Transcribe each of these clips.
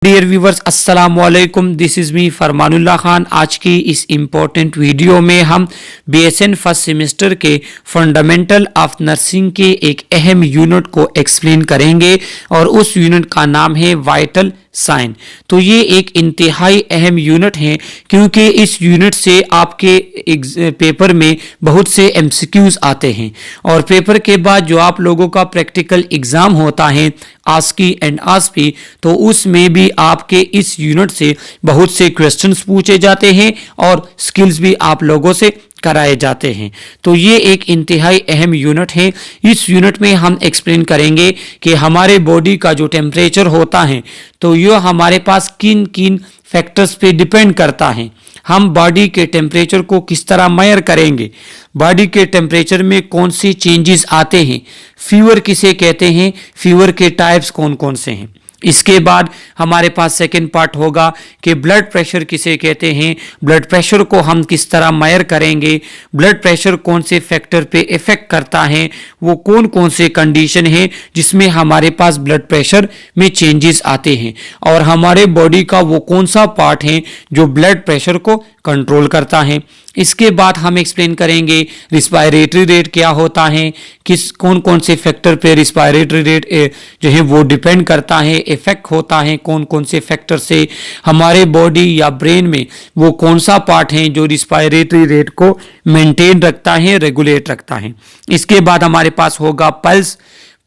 Dear viewers, अस्सलाम वालेकुम। This is me Farmanullah Khan. आज की इस इम्पोर्टेंट वीडियो में हम BSN फर्स्ट सेमेस्टर के फंडामेंटल ऑफ नर्सिंग के एक अहम यूनिट को एक्सप्लेन करेंगे और उस यूनिट का नाम है वाइटल साइन। तो ये एक इंतहाई अहम यूनिट है क्योंकि इस यूनिट से आपके पेपर में बहुत से MCQs आते हैं और पेपर के बाद जो आप लोगों का प्रैक्टिकल एग्ज़ाम होता है आस्की एंड आस्पी, तो उसमें भी आपके इस यूनिट से बहुत से क्वेश्चंस पूछे जाते हैं और स्किल्स भी आप लोगों से कराए जाते हैं। तो ये एक इंतहाई अहम यूनिट है। इस यूनिट में हम एक्सप्लेन करेंगे कि हमारे बॉडी का जो टेम्परेचर होता है तो ये हमारे पास किन किन फैक्टर्स पे डिपेंड करता है। हम बॉडी के टेम्परेचर को किस तरह मेजर करेंगे, बॉडी के टेम्परेचर में कौन सी चेंजेस आते हैं, फीवर किसे कहते हैं, फीवर के टाइप्स कौन कौन से हैं। इसके बाद हमारे पास सेकेंड पार्ट होगा कि ब्लड प्रेशर किसे कहते हैं, ब्लड प्रेशर को हम किस तरह मेजर करेंगे, ब्लड प्रेशर कौन से फैक्टर पे इफेक्ट करता है, वो कौन कौन से कंडीशन है जिसमें हमारे पास ब्लड प्रेशर में चेंजेस आते हैं और हमारे बॉडी का वो कौन सा पार्ट है जो ब्लड प्रेशर को कंट्रोल करता है। इसके बाद हम एक्सप्लेन करेंगे रिस्पायरेटरी रेट क्या होता है, किस कौन कौन से फैक्टर पे रिस्पायरेटरी रेट जो है वो डिपेंड करता है, इफेक्ट होता है कौन कौन से फैक्टर से, हमारे बॉडी या ब्रेन में वो कौन सा पार्ट है जो रिस्पायरेटरी रेट को मेंटेन रखता है, रेगुलेट रखता है। इसके बाद हमारे पास होगा पल्स।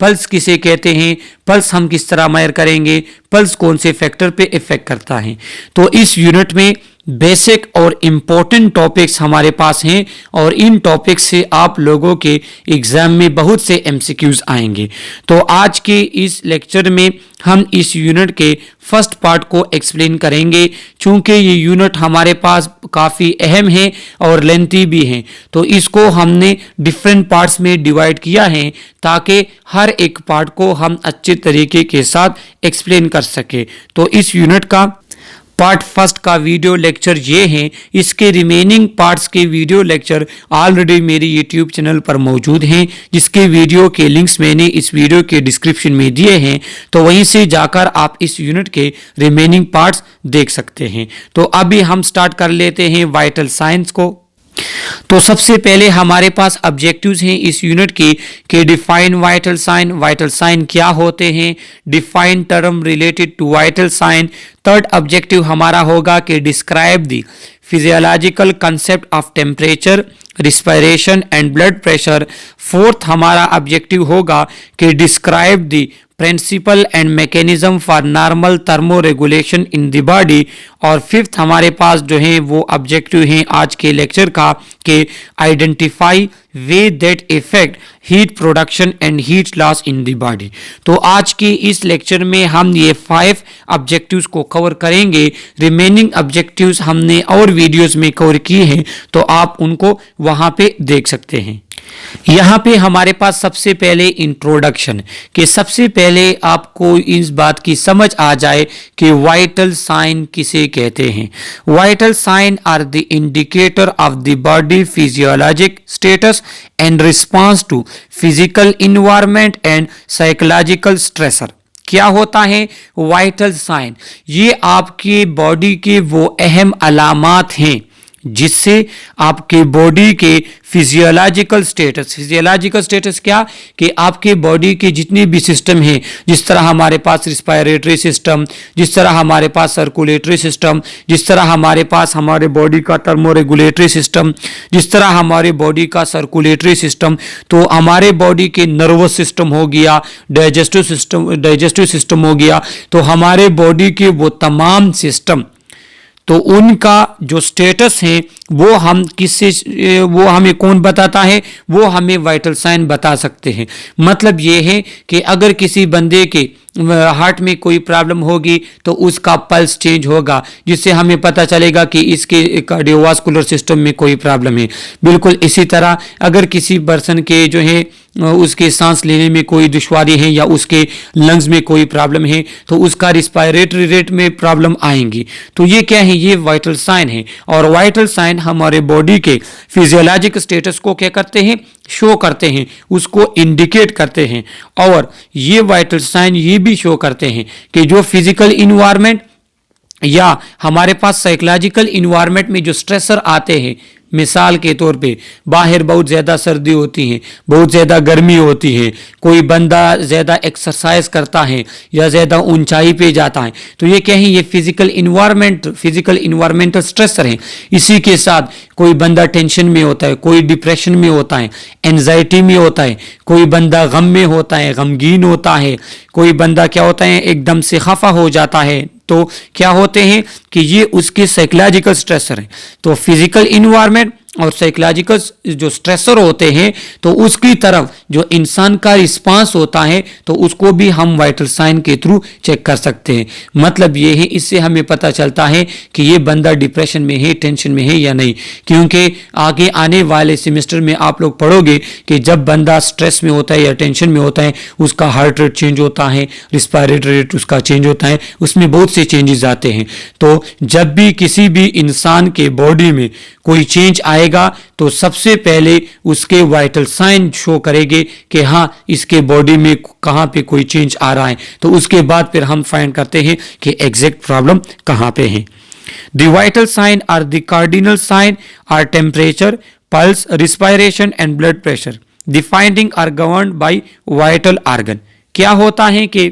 पल्स किसे कहते हैं, पल्स हम किस तरह मेजर करेंगे, पल्स कौन से फैक्टर पे इफेक्ट करता है। तो इस यूनिट में बेसिक और इम्पोर्टेंट टॉपिक्स हमारे पास हैं और इन टॉपिक्स से आप लोगों के एग्जाम में बहुत से MCQs आएंगे। तो आज के इस लेक्चर में हम इस यूनिट के फर्स्ट पार्ट को एक्सप्लेन करेंगे। चूंकि ये यूनिट हमारे पास काफ़ी अहम है और लेंथी भी है तो इसको हमने डिफरेंट पार्ट्स में डिवाइड किया है ताकि हर एक पार्ट को हम अच्छे तरीके के साथ एक्सप्लेन कर सके। तो इस यूनिट का पार्ट फर्स्ट का वीडियो लेक्चर ये है। इसके रिमेनिंग पार्ट्स के वीडियो लेक्चर ऑलरेडी मेरे YouTube चैनल पर मौजूद हैं जिसके वीडियो के लिंक्स मैंने इस वीडियो के डिस्क्रिप्शन में दिए हैं, तो वहीं से जाकर आप इस यूनिट के रिमेनिंग पार्ट्स देख सकते हैं। तो अभी हम स्टार्ट कर लेते हैं वाइटल साइंस को। तो सबसे पहले हमारे पास ऑब्जेक्टिव्स हैं इस यूनिट के कि define vital sign, vital sign क्या होते हैं, define term related to vital sign. Third objective हमारा होगा कि describe the physiological concept of temperature, respiration and blood pressure. Fourth हमारा ऑब्जेक्टिव होगा कि describe the principle and mechanism for normal thermo regulation in the body. और fifth हमारे पास जो है वो ऑब्जेक्टिव हैं आज के लेक्चर का कि identify way that effect heat production and heat loss in the body. तो आज के इस लेक्चर में हम ये 5 ऑब्जेक्टिव्स को कवर करेंगे। रिमेनिंग ऑब्जेक्टिव्स हमने और वीडियोस में कवर किए हैं तो आप उनको वहां पे देख सकते हैं। यहाँ पे हमारे पास सबसे पहले इंट्रोडक्शन कि सबसे पहले आपको इस बात की समझ आ जाए कि वाइटल साइन किसे कहते हैं। Vital sign are the indicator of the body physiologic status and response to physical environment and psychological stressor. क्या होता है वाइटल साइन? ये आपके बॉडी के वो अहम अलामात हैं जिससे आपके बॉडी के फिजियोलॉजिकल स्टेटस क्या कि आपके बॉडी के जितने भी सिस्टम हैं, जिस तरह हमारे पास रिस्पायरेटरी सिस्टम, जिस तरह हमारे पास सर्कुलेटरी सिस्टम, जिस तरह हमारे पास हमारे बॉडी का थर्मोरेगुलेटरी सिस्टम, जिस तरह हमारे बॉडी का सर्कुलेटरी सिस्टम, तो हमारे बॉडी के नर्वस सिस्टम हो गया, डाइजेस्टिव सिस्टम हो गया, तो हमारे बॉडी के वो तमाम सिस्टम तो उनका जो स्टेटस है वो हम किससे, वो हमें कौन बताता है, वो हमें वाइटल साइन बता सकते हैं। मतलब ये है कि अगर किसी बंदे के हार्ट में कोई प्रॉब्लम होगी तो उसका पल्स चेंज होगा जिससे हमें पता चलेगा कि इसके कार्डियोवास्कुलर सिस्टम में कोई प्रॉब्लम है। बिल्कुल इसी तरह अगर किसी पर्सन के जो है उसके सांस लेने में कोई दुश्वारी है या उसके लंग्स में कोई प्रॉब्लम है तो उसका रिस्पायरेटरी रेट में प्रॉब्लम आएंगी। तो ये क्या है, ये वाइटल साइन है। और वाइटल साइन हमारे बॉडी के फिजियोलॉजिक स्टेटस को क्या करते हैं, शो करते हैं, उसको इंडिकेट करते हैं। और ये वाइटल साइन ये भी शो करते हैं कि जो फिजिकल इन्वायरमेंट या हमारे पास साइकोलॉजिकल इन्वायरमेंट में जो स्ट्रेसर आते हैं, मिसाल के तौर पे बाहर बहुत ज़्यादा सर्दी होती है, बहुत ज़्यादा गर्मी होती है, कोई बंदा ज़्यादा एक्सरसाइज करता है या ज़्यादा ऊंचाई पे जाता है, तो ये क्या है, ये फिजिकल इन्वायरमेंटल स्ट्रेसर है। इसी के साथ कोई बंदा टेंशन में होता है, कोई डिप्रेशन में होता है, एंजाइटी में होता है, कोई बंदा गम में होता है, गमगीन होता है, कोई बंदा क्या होता है एकदम से खफा हो जाता है, तो क्या होते हैं कि ये उसके साइकोलॉजिकल स्ट्रेसर हैं। तो फिजिकल इन्वायरमेंट और साइकोलॉजिकल जो स्ट्रेसर होते हैं, तो उसकी तरफ जो इंसान का रिस्पांस होता है, तो उसको भी हम वाइटल साइन के थ्रू चेक कर सकते हैं। मतलब ये है, इससे हमें पता चलता है कि ये बंदा डिप्रेशन में है, टेंशन में है या नहीं। क्योंकि आगे आने वाले सेमेस्टर में आप लोग पढ़ोगे कि जब बंदा स्ट्रेस में होता है या टेंशन में होता है, उसका हार्ट रेट चेंज होता है, रिस्पायरेटरी रेट उसका चेंज होता है, उसमें बहुत से चेंजेस आते हैं। तो जब भी किसी भी इंसान के बॉडी में कोई चेंज आएगा, तो सबसे पहले उसके वाइटल साइन शो करेंगे कि हाँ, इसके बॉडी में कहाँ पे कोई चेंज आ रहा है। तो उसके बाद फिर हम फाइंड करते हैं कि एग्जैक्ट प्रॉब्लम कहाँ पे है। The vital sign are the cardinal sign are temperature, pulse, respiration and blood pressure. The finding are governed by vital organ. क्या होता है कि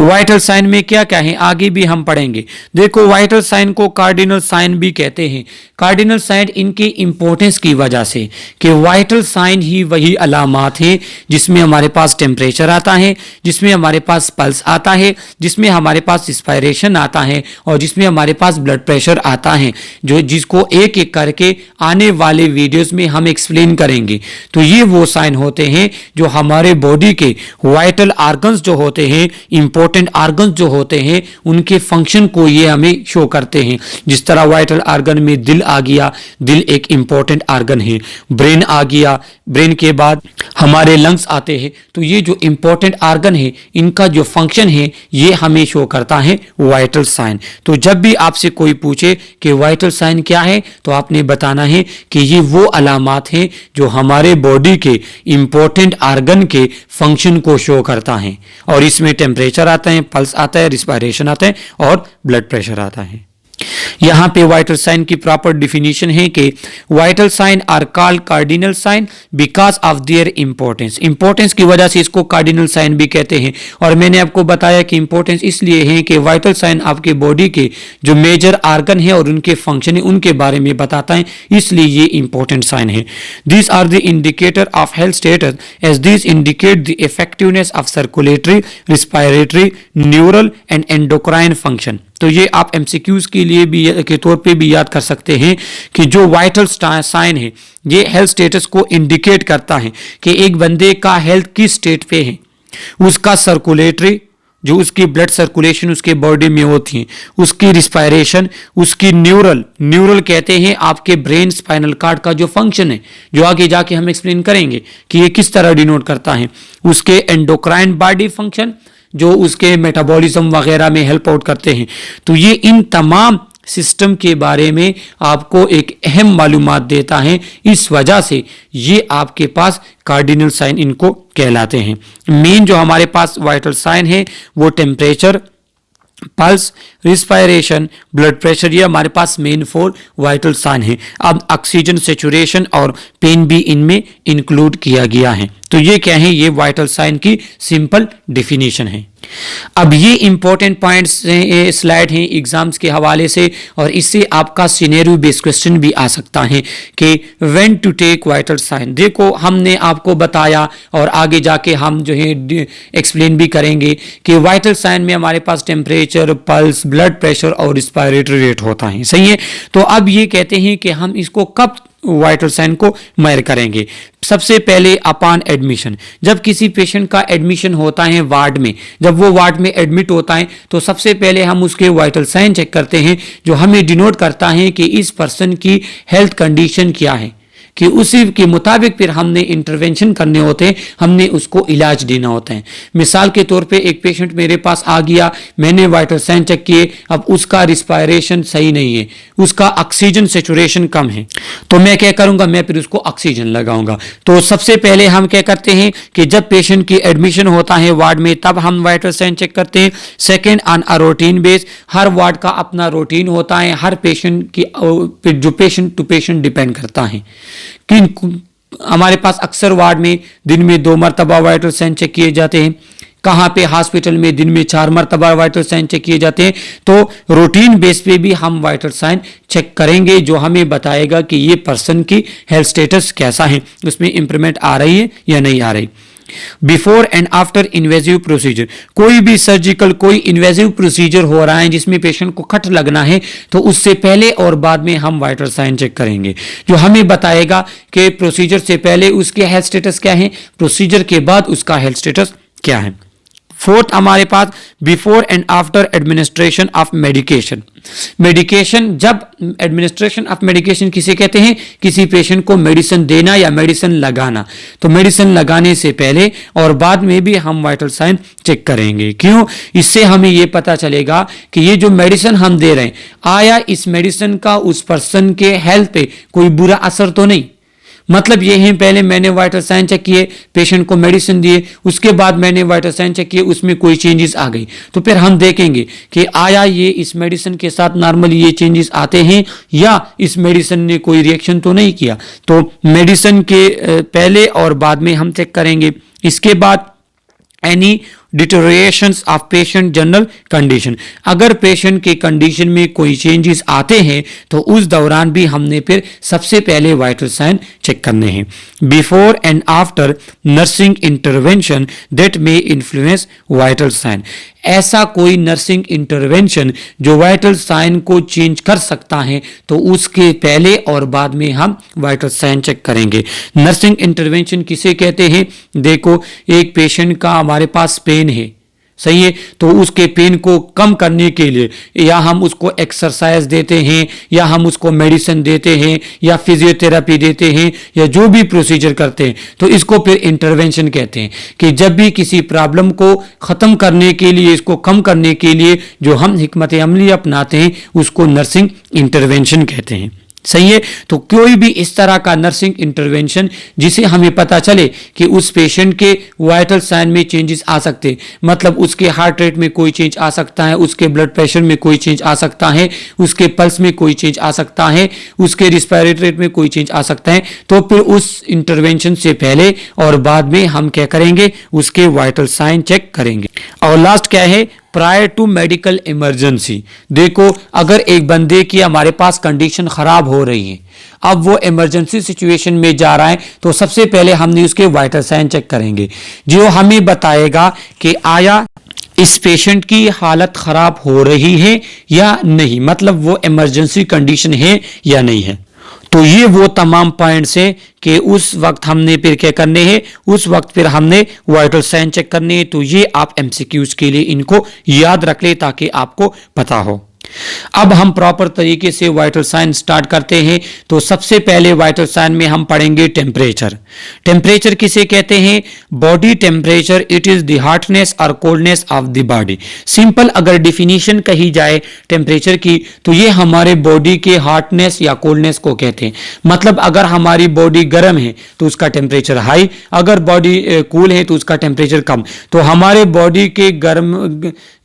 वाइटल साइन में क्या क्या है, आगे भी हम पढ़ेंगे। देखो, वाइटल साइन को कार्डिनल साइन भी कहते हैं। कार्डिनल साइन इनकी इंपॉर्टेंस की वजह से कि वाइटल साइन ही वही अलामात हैं जिसमें हमारे पास टेम्परेचर आता है, जिसमें हमारे पास पल्स आता है, जिसमें हमारे पास रिस्पायरेशन आता है और जिसमें हमारे पास ब्लड प्रेशर आता है, जो जिसको एक एक करके आने वाले वीडियोस में हम एक्सप्लेन करेंगे। तो ये वो साइन होते हैं जो हमारे बॉडी के वाइटल ऑर्गन्स जो होते हैं, इंपॉर्टेंट ऑर्गन्स जो होते हैं, उनके फंक्शन को ये हमें शो करते हैं। जिस तरह वाइटल ऑर्गन में दिल आ गया, दिल एक इंपॉर्टेंट ऑर्गन है, ब्रेन आ गया, ब्रेन के बाद हमारे लंग्स आते हैं। तो ये जो इंपॉर्टेंट ऑर्गन है, इनका जो फंक्शन है, ये हमें शो करता है वाइटल साइन। तो जब भी आपसे कोई पूछे कि वाइटल साइन क्या है, तो आपने बताना है कि ये वो अलामात हैं जो हमारे बॉडी के इंपॉर्टेंट ऑर्गन के फंक्शन को शो करता है। और इसमें टेम्परेचर आता है, पल्स आता है, रिस्पायरेशन आता है और ब्लड प्रेशर आता है। यहां पे वाइटल साइन की प्रॉपर डिफिनीशन है कि vital sign are called cardinal sign because of their importance की वजह से इसको कार्डिनल साइन भी कहते हैं। और मैंने आपको बताया कि इंपॉर्टेंस इसलिए है कि वाइटल साइन आपके बॉडी के जो मेजर ऑर्गन है और उनके फंक्शन है, उनके बारे में बताता है, इसलिए ये इंपॉर्टेंट साइन है। This are the indicator of health status as this indicate the effectiveness of circulatory, respiratory, neural and endocrine function. तो ये आप एमसीक्यूज के लिए भी के तौर पे भी याद कर सकते हैं कि जो वाइटल साइन है, ये हेल्थ स्टेटस को इंडिकेट करता है कि एक बंदे का हेल्थ किस स्टेट पे है। उसका सर्कुलेटरी, जो उसकी ब्लड सर्कुलेशन उसके बॉडी में होती है, उसकी रिस्पायरेशन, उसकी न्यूरल कहते हैं आपके ब्रेन स्पाइनल कार्ड का जो फंक्शन है, जो आगे जाके हम एक्सप्लेन करेंगे कि ये किस तरह डिनोट करता है। उसके एंडोक्राइन बॉडी फंक्शन, जो उसके मेटाबॉलिज्म वगैरह में हेल्प आउट करते हैं। तो ये इन तमाम सिस्टम के बारे में आपको एक अहम मालूमात देता है। इस वजह से ये आपके पास कार्डिनल साइन इनको कहलाते हैं। मेन जो हमारे पास वाइटल साइन है वो temperature, pulse, respiration, blood pressure, ये हमारे पास मेन 4 वाइटल साइन है। अब ऑक्सीजन सेचुरेशन और पेन भी इनमें इंक्लूड किया गया है। तो ये क्या है, ये वाइटल साइन की सिंपल डेफिनेशन है। अब ये इंपॉर्टेंट पॉइंट्स स्लाइड हैं एग्जाम्स के हवाले से, और इससे आपका सिनेरियो बेस्ड क्वेश्चन भी आ सकता है कि when to take vital sign. देखो, हमने आपको बताया और आगे जाके हम जो है एक्सप्लेन भी करेंगे कि वाइटल साइन में हमारे पास टेम्परेचर, पल्स, ब्लड प्रेशर और रिस्पायरेटरी रेट होता है, सही है। तो अब ये कहते हैं कि हम इसको कब वाइटल साइन को मेजर करेंगे। सबसे पहले अपॉन एडमिशन, जब किसी पेशेंट का एडमिशन होता है वार्ड में, जब वो वार्ड में एडमिट होता है, तो सबसे पहले हम उसके वाइटल साइन चेक करते हैं, जो हमें डिनोट करता है कि इस पर्सन की हेल्थ कंडीशन क्या है, कि उसी के मुताबिक फिर हमने इंटरवेंशन करने होते हैं, हमने उसको इलाज देना होता है। मिसाल के तौर पे एक पेशेंट मेरे पास आ गया, मैंने वाइटल साइन चेक किए, अब उसका रिस्पायरेशन सही नहीं है, उसका ऑक्सीजन सेचुरेशन कम है, तो मैं क्या करूंगा, मैं फिर उसको ऑक्सीजन लगाऊंगा। तो सबसे पहले हम क्या करते हैं कि जब पेशेंट की एडमिशन होता है वार्ड में, तब हम वाइटल साइन चेक करते हैं। Second, on a routine base, her ward का अपना रूटीन होता है, हर पेशेंट की जो पेशेंट टू पेशेंट डिपेंड करता है। कि हमारे पास अक्सर वार्ड में दिन में 2 मरतबा वाइटल साइन चेक किए जाते हैं, कहाँ पे हॉस्पिटल में दिन में 4 मरतबा वाइटल साइन चेक किए जाते हैं। तो रूटीन बेस पे भी हम वाइटल साइन चेक करेंगे, जो हमें बताएगा कि ये पर्सन की हेल्थ स्टेटस कैसा है, उसमें इंप्रूवमेंट आ रही है या नहीं आ रही। Before and after invasive procedure, कोई भी सर्जिकल कोई इन्वेजिव प्रोसीजर हो रहा है जिसमें पेशेंट को कट लगना है, तो उससे पहले और बाद में हम वाइटल साइन चेक करेंगे, जो हमें बताएगा कि प्रोसीजर से पहले उसके हेल्थ स्टेटस क्या है, प्रोसीजर के बाद उसका हेल्थ स्टेटस क्या है। फोर्थ हमारे पास before and after administration of medication. Medication, जब एडमिनिस्ट्रेशन ऑफ मेडिकेशन किसे कहते हैं, किसी पेशेंट को मेडिसिन देना या मेडिसिन लगाना। तो मेडिसिन लगाने से पहले और बाद में भी हम वाइटल साइन चेक करेंगे। क्यों? इससे हमें यह पता चलेगा कि ये जो मेडिसिन हम दे रहे हैं, आया इस मेडिसिन का उस पर्सन के हेल्थ पे कोई बुरा असर तो नहीं। मतलब ये है, पहले मैंने वाइटल साइन चेक किए, पेशेंट को मेडिसिन दिए, उसके बाद मैंने वाइटल साइन चेक किए, उसमें कोई चेंजेस आ गई, तो फिर हम देखेंगे कि आया ये इस मेडिसिन के साथ नॉर्मली ये चेंजेस आते हैं या इस मेडिसिन ने कोई रिएक्शन तो नहीं किया। तो मेडिसिन के पहले और बाद में हम चेक करेंगे। इसके बाद any deteriorations of patient general condition, अगर पेशेंट के कंडीशन में कोई चेंजेस आते हैं तो उस दौरान भी हमने फिर सबसे पहले वाइटल साइन चेक करने हैं। Before and after nursing intervention that may influence vital sign, ऐसा कोई नर्सिंग इंटरवेंशन जो वाइटल साइन को चेंज कर सकता है, तो उसके पहले और बाद में हम वाइटल साइन चेक करेंगे। नर्सिंग इंटरवेंशन किसे कहते हैं? देखो, एक पेशेंट का हमारे पास पेन है, सही है, तो उसके पेन को कम करने के लिए या हम उसको एक्सरसाइज देते हैं, या हम उसको मेडिसिन देते हैं, या फिजियोथेरेपी देते हैं, या जो भी प्रोसीजर करते हैं, तो इसको फिर इंटरवेंशन कहते हैं। कि जब भी किसी प्रॉब्लम को ख़त्म करने के लिए, इसको कम करने के लिए जो हम हिकमत अमली अपनाते हैं, उसको नर्सिंग इंटरवेंशन कहते हैं। सही है, तो कोई भी इस तरह का नर्सिंग इंटरवेंशन जिसे हमें पता चले कि उस पेशेंट के वाइटल साइन में चेंजेस आ सकते हैं, मतलब उसके हार्ट रेट में कोई चेंज आ सकता है, उसके ब्लड प्रेशर में कोई चेंज आ सकता है, उसके पल्स में कोई चेंज आ सकता है, उसके रिस्पायरेटरी रेट में कोई चेंज आ सकता है, तो फिर उस इंटरवेंशन से पहले और बाद में हम क्या करेंगे, उसके वाइटल साइन चेक करेंगे। और लास्ट क्या है, प्रायर टू मेडिकल इमरजेंसी। देखो, अगर एक बंदे की हमारे पास कंडीशन खराब हो रही है, अब वो इमरजेंसी सिचुएशन में जा रहा है, तो सबसे पहले हमने उसके वाइटल साइन चेक करेंगे, जो हमें बताएगा कि आया इस पेशेंट की हालत खराब हो रही है या नहीं, मतलब वो इमरजेंसी कंडीशन है या नहीं है। तो ये वो तमाम पॉइंट्स हैं कि उस वक्त हमने फिर क्या करने हैं, उस वक्त फिर हमने वाइटल साइन चेक करने हैं। तो ये आप एमसीक्यूज के लिए इनको याद रख ले ताकि आपको पता हो। अब हम प्रॉपर तरीके से वाइटल साइन स्टार्ट करते हैं। तो सबसे पहले वाइटल साइन में हम पढ़ेंगे टेम्परेचर। टेम्परेचर किसे कहते हैं? Body temperature, it is the hotness और coldness of the body. Simple अगर डिफिनीशन कही जाए टेम्परेचर की, तो ये हमारे बॉडी के हॉटनेस या कोल्डनेस को कहते हैं। मतलब अगर हमारी बॉडी गर्म है तो उसका टेम्परेचर हाई, अगर बॉडी कूल है तो उसका टेम्परेचर कम। तो हमारे बॉडी के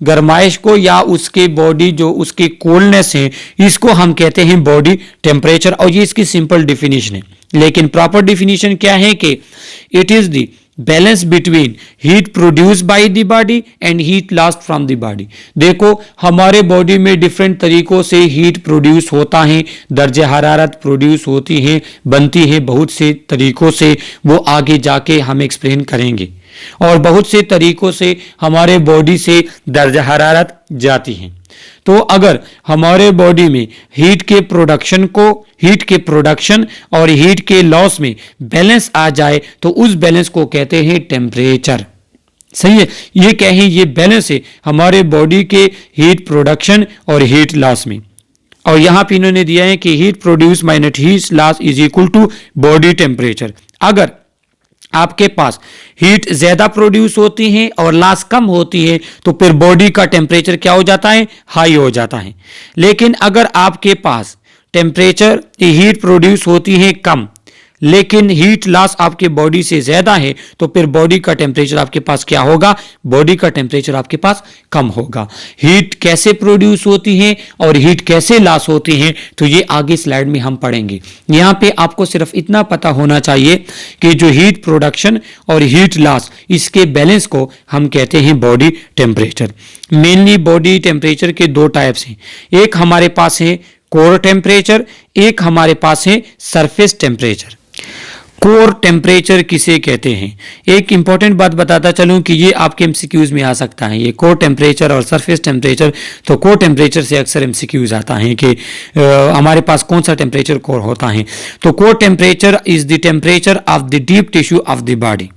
गर्माइश को या उसके बॉडी जो उसकी कोल्डनेस है, इसको हम कहते हैं बॉडी टेम्परेचर, और ये इसकी सिंपल डिफिनीशन है। लेकिन प्रॉपर डिफिनीशन क्या है कि it is the balance between heat produce by the body and heat lost from the body. देखो, हमारे बॉडी में डिफरेंट तरीकों से हीट प्रोड्यूस होता है, दर्जे हरारत प्रोड्यूस होती है, बनती है बहुत से तरीकों से, वो आगे जाके हम एक्सप्लेन करेंगे। और बहुत से तरीकों से हमारे बॉडी से दर्जा हरारत जाती है। तो अगर हमारे बॉडी में हीट के प्रोडक्शन और हीट के लॉस में बैलेंस आ जाए, तो उस बैलेंस को कहते हैं टेम्परेचर। सही है, ये क्या है? ये बैलेंस है हमारे बॉडी के हीट प्रोडक्शन और हीट लॉस में। और यहाँ पे इन्होंने दिया है कि heat produce minus heat loss is equal to body temperature. अगर आपके पास हीट ज्यादा प्रोड्यूस होती है और लॉस कम होती है तो फिर बॉडी का टेम्परेचर क्या हो जाता है, हाई हो जाता है। लेकिन अगर आपके पास टेम्परेचर हीट प्रोड्यूस होती है कम लेकिन हीट लॉस आपके बॉडी से ज्यादा है तो फिर बॉडी का टेम्परेचर आपके पास क्या होगा, बॉडी का टेम्परेचर आपके पास कम होगा। हीट कैसे प्रोड्यूस होती है और हीट कैसे लॉस होती है तो ये आगे स्लाइड में हम पढ़ेंगे। यहाँ पे आपको सिर्फ इतना पता होना चाहिए कि जो हीट प्रोडक्शन और हीट लॉस इसके बैलेंस को हम कहते हैं body temperature. Mainly body temperature के दो टाइप्स हैं, एक हमारे पास है कोर टेम्परेचर, एक हमारे पास है सरफेस टेम्परेचर। कोर टेम्परेचर किसे कहते हैं, एक इंपॉर्टेंट बात बताता चलूं कि ये आपके एमसीक्यूज में आ सकता है, ये कोर टेम्परेचर और सरफेस टेम्परेचर। तो कोर टेम्परेचर से अक्सर एमसीक्यूज आता है कि हमारे पास कौन सा टेम्परेचर कोर होता है। तो core temperature is the temperature of the deep tissue of the body,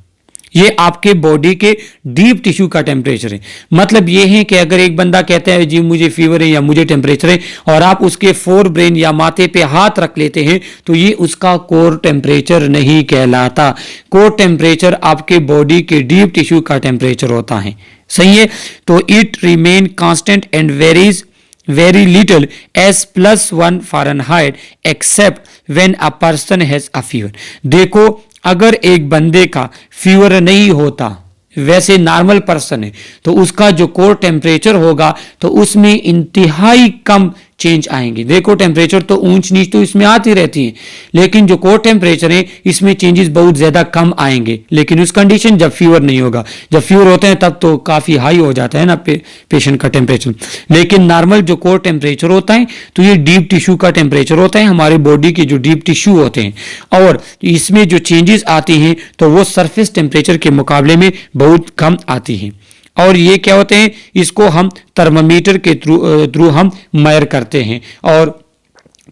ये आपके बॉडी के डीप टिश्यू का टेम्परेचर है। मतलब ये है कि अगर एक बंदा कहता है जी मुझे फीवर है या मुझे टेम्परेचर है और आप उसके फोर ब्रेन या माथे पे हाथ रख लेते हैं तो ये उसका कोर टेम्परेचर नहीं कहलाता। कोर टेम्परेचर आपके बॉडी के डीप टिश्यू का टेम्परेचर होता है, सही है। तो it remain constant and varies very little as +1 Fahrenheit except when a person has a fever। देखो अगर एक बंदे का फीवर नहीं होता, वैसे नॉर्मल पर्सन है, तो उसका जो कोर टेम्परेचर होगा तो उसमें इंतहाई कम चेंज आएंगे। देखो टेम्परेचर तो ऊंच नीच तो इसमें आती रहती है लेकिन जो कोर टेम्परेचर है इसमें चेंजेस बहुत ज्यादा कम आएंगे। लेकिन उस कंडीशन जब फीवर नहीं होगा, जब फीवर होते हैं तब तो काफी हाई हो जाता है ना पेशेंट का टेम्परेचर। लेकिन नॉर्मल जो कोर टेम्परेचर होता है तो ये डीप टिश्यू का टेम्परेचर होता है, हमारे बॉडी के जो डीप टिश्यू होते हैं, और इसमें जो चेंजेस आती हैं तो वो सरफेस टेम्परेचर के मुकाबले में बहुत कम आती हैं। और ये क्या होते हैं, इसको हम थर्मामीटर के थ्रू हम मेजर करते हैं। और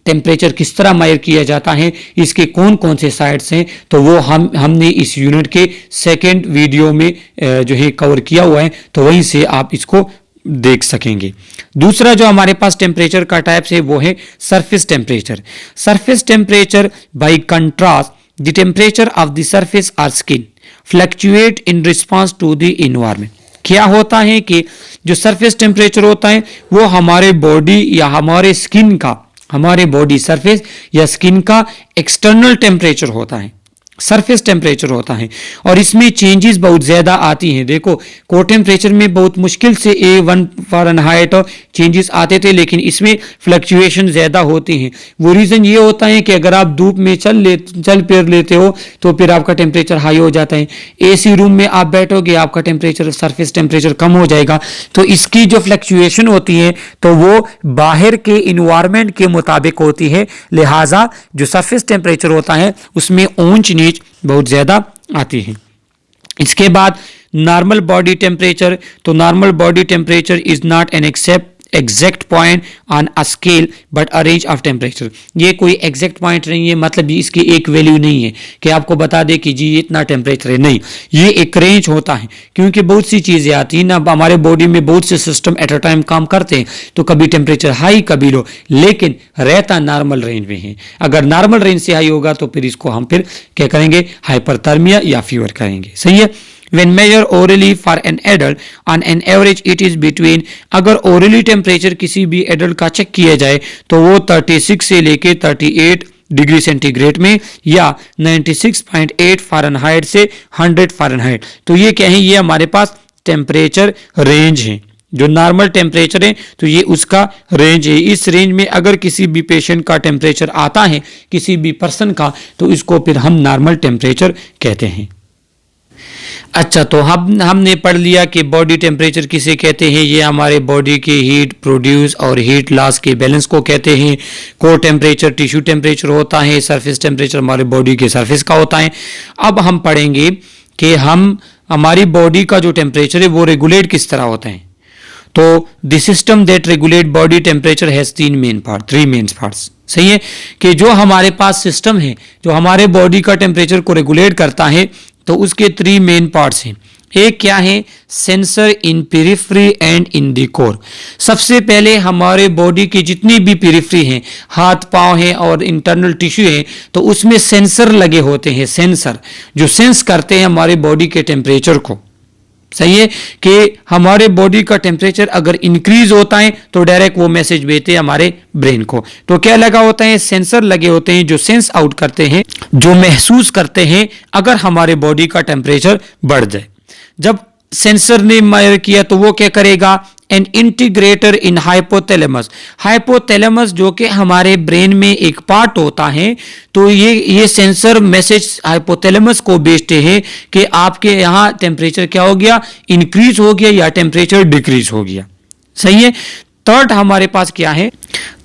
टेम्परेचर किस तरह मेजर किया जाता है, इसके कौन कौन से साइड्स हैं, तो वो हमने इस यूनिट के सेकेंड वीडियो में जो है कवर किया हुआ है, तो वहीं से आप इसको देख सकेंगे। दूसरा जो हमारे पास टेम्परेचर का टाइप्स है वो है surface temperature. Surface temperature by contrast the temperature of the surface और skin fluctuate in response to the environment. क्या होता है कि जो सरफेस टेम्परेचर होता है वो हमारे बॉडी या हमारे स्किन का, हमारे बॉडी सरफेस या स्किन का एक्सटर्नल टेम्परेचर होता है, सरफेस टेम्परेचर होता है, और इसमें चेंजेस बहुत ज़्यादा आती हैं। देखो कोर टेम्परेचर में बहुत मुश्किल से 1 फ़ारेनहाइट चेंजेस आते थे, लेकिन इसमें फ्लक्चुएशन ज़्यादा होती हैं। वो रीज़न ये होता है कि अगर आप धूप में चल फिर लेते हो तो फिर आपका टेम्परेचर हाई हो जाता है। एसी रूम में आप बैठोगे आपका टेम्परेचर, सरफेस टेम्परेचर कम हो जाएगा। तो इसकी जो फ्लक्चुएशन होती है तो वो बाहर के इन्वायरमेंट के मुताबिक होती है, लिहाजा जो सरफेस टेम्परेचर होता है उसमें ऊंच नीच बहुत ज्यादा आती है। इसके बाद नॉर्मल बॉडी टेम्परेचर, तो normal body temperature is not an exact point on a scale but a range of temperature. ये कोई एग्जैक्ट पॉइंट नहीं है, मतलब इसकी एक वैल्यू नहीं है कि आपको बता दे कि जी इतना टेम्परेचर है, नहीं, ये एक रेंज होता है। क्योंकि बहुत सी चीज़ें आती हैं ना, हमारे बॉडी में बहुत से सिस्टम एट अ टाइम काम करते हैं, तो कभी टेम्परेचर हाई कभी लो, लेकिन रहता नॉर्मल रेंज में है। अगर नॉर्मल रेंज से हाई होगा तो फिर इसको हम फिर क्या करेंगे, हाइपरथर्मिया या फीवर करेंगे, सही है। When measure orally for an adult, on an average it is between, अगर orally टेम्परेचर किसी भी एडल्ट का चेक किया जाए तो वो 36 से लेके 38 डिग्री सेंटीग्रेड में, या 96.8 फ़ारेनहाइट से 100 फ़ारेनहाइट। तो ये क्या है, ये हमारे पास टेम्परेचर रेंज है। जो नॉर्मल टेम्परेचर है तो ये उसका रेंज है। इस रेंज में अगर किसी भी पेशेंट का टेम्परेचर आता है, किसी भी पर्सन का, तो इसको फिर हम नॉर्मल टेम्परेचर कहते हैं। अच्छा, तो हमने पढ़ लिया कि बॉडी टेम्परेचर किसे कहते हैं, ये हमारे बॉडी के हीट प्रोड्यूस और हीट लॉस के बैलेंस को कहते हैं। कोर टेम्परेचर टिश्यू टेम्परेचर होता है, सरफेस टेम्परेचर हमारे बॉडी के सरफेस का होता है। अब हम पढ़ेंगे कि हमारी बॉडी का जो टेम्परेचर है वो रेगुलेट किस तरह होता है। तो the system that regulate body temperature has 3 main parts, सही है। कि जो हमारे पास सिस्टम है जो हमारे बॉडी का टेम्परेचर को रेगुलेट करता है तो उसके 3 मेन पार्ट्स हैं। एक क्या है, sensor in periphery and in the core. सबसे पहले हमारे बॉडी की जितनी भी पेरिफेरी हैं, हाथ पांव हैं और इंटरनल टिश्यू है, तो उसमें सेंसर लगे होते हैं, सेंसर जो सेंस करते हैं हमारे बॉडी के टेम्परेचर को। सही है कि हमारे बॉडी का टेम्परेचर अगर इंक्रीज होता है तो डायरेक्ट वो मैसेज भेजते हैं हमारे ब्रेन को। तो क्या लगा होता है, सेंसर लगे होते हैं जो सेंस आउट करते हैं, जो महसूस करते हैं अगर हमारे बॉडी का टेम्परेचर बढ़ जाए। जब सेंसर ने मायर किया तो वो क्या करेगा, एन इंटीग्रेटर इन हाइपोथैलेमस। हाइपोथैलेमस जो कि हमारे ब्रेन में एक पार्ट होता है, तो ये सेंसर मैसेज हाइपोथैलेमस को भेजते हैं कि आपके यहाँ टेम्परेचर क्या हो गया, इंक्रीज हो गया या टेम्परेचर डिक्रीज हो गया। सही है। थर्ड हमारे पास क्या है,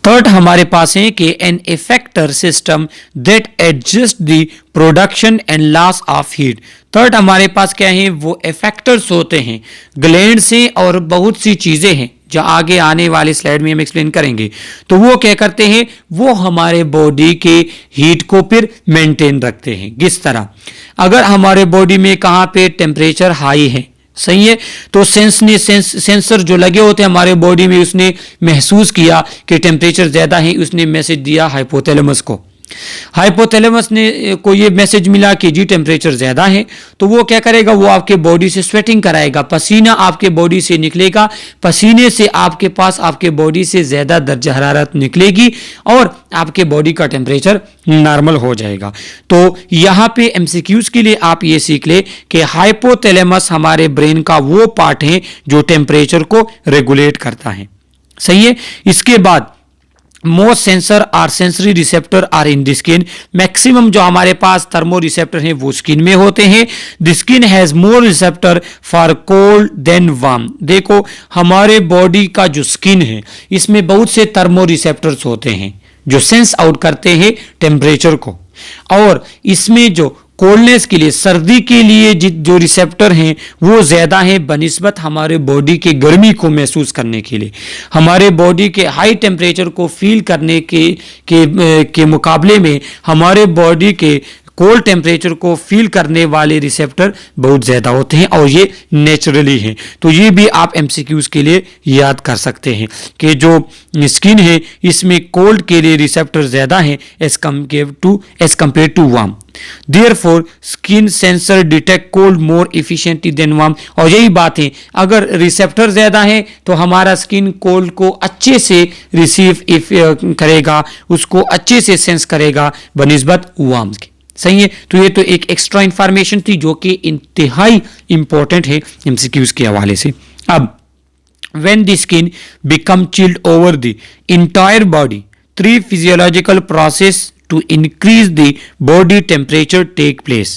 थर्ड हमारे पास है कि an effector system that adjust the production and loss of heat. Third हमारे पास क्या है, वो इफेक्टर्स होते हैं, ग्लैंड से और बहुत सी चीजें हैं जो आगे आने वाले स्लाइड में हम एक्सप्लेन करेंगे। तो वो क्या करते हैं, वो हमारे बॉडी के हीट को फिर मेंटेन रखते हैं। किस तरह, अगर हमारे बॉडी में कहाँ पे टेम्परेचर हाई है, सही है, तो सेंसर जो लगे होते हैं हमारे बॉडी में, उसने महसूस किया कि टेम्परेचर ज्यादा है, उसने मैसेज दिया हाइपोथैलेमस को। हाइपोथैलेमस ने को ये मैसेज मिला कि जी टेम्परेचर ज्यादा है, तो वो क्या करेगा, वो आपके बॉडी से स्वेटिंग कराएगा, पसीना आपके बॉडी से निकलेगा, पसीने से आपके पास आपके बॉडी से ज्यादा दर्जा हरारत निकलेगी और आपके बॉडी का टेम्परेचर नॉर्मल हो जाएगा। तो यहाँ पे एमसीक्यूज के लिए आप ये सीख ले कि हाइपोथैलेमस हमारे ब्रेन का वो पार्ट है जो टेम्परेचर को रेगुलेट करता है। सही है। इसके बाद most sensor are sensory receptor are in the skin. Maximum जो हमारे पास थर्मो रिसेप्टर हैं वो स्किन में होते हैं। The skin has more receptor for cold than warm. देखो हमारे बॉडी का जो स्किन है इसमें बहुत से थर्मो रिसेप्टर्स होते हैं जो सेंस आउट करते हैं टेम्परेचर को, और इसमें जो कोल्डनेस के लिए, सर्दी के लिए जो रिसेप्टर हैं वो ज्यादा हैं बनिस्बत हमारे बॉडी के गर्मी को महसूस करने के लिए। हमारे बॉडी के हाई टेम्परेचर को फील करने के मुकाबले में हमारे बॉडी के कोल्ड टेम्परेचर को फील करने वाले रिसेप्टर बहुत ज्यादा होते हैं और ये नेचुरली हैं। तो ये भी आप एमसीक्यूज के लिए याद कर सकते हैं कि जो स्किन है इसमें कोल्ड के लिए रिसेप्टर ज्यादा हैं as compare to warm. Therefore, skin sensor detect cold more efficiently than warm। और यही बात है, अगर रिसेप्टर ज्यादा है तो हमारा स्किन कोल्ड को अच्छे से रिसीव करेगा, उसको अच्छे से सेंस करेगा बनिस्बत वार्म के। सही है। तो ये तो एक एक्स्ट्रा इंफॉर्मेशन थी जो कि इंतहाई इंपॉर्टेंट है एमसीक्यूज के हवाले से। अब when the skin become chilled over the entire body, 3 physiological process to increase the body temperature take place।